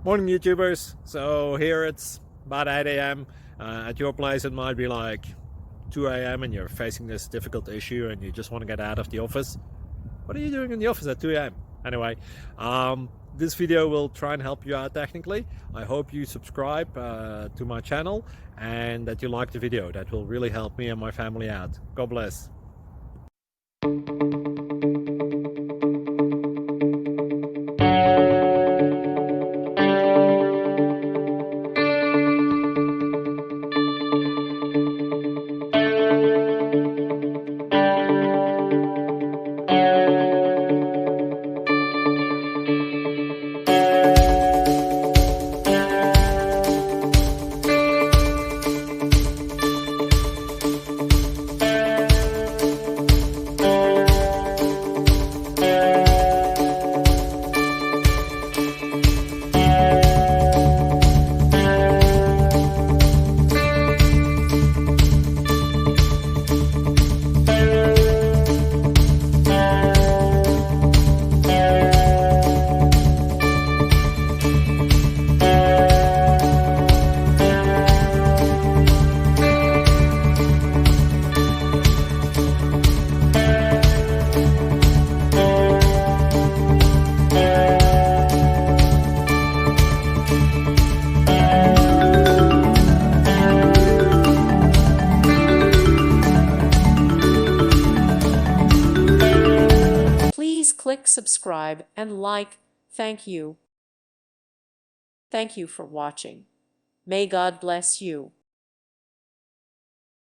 Morning YouTubers. So here it's about 8 a.m. At your place it might be like 2 a.m. and you're facing this difficult issue and you just want to get out of the office. What are you doing in the office at 2 a.m.? Anyway, this video will try and help you out technically. I hope you subscribe to my channel and that you like the video. That will really help me and my family out. God bless. Please click subscribe and like. Thank you. Thank you for watching. May God bless you.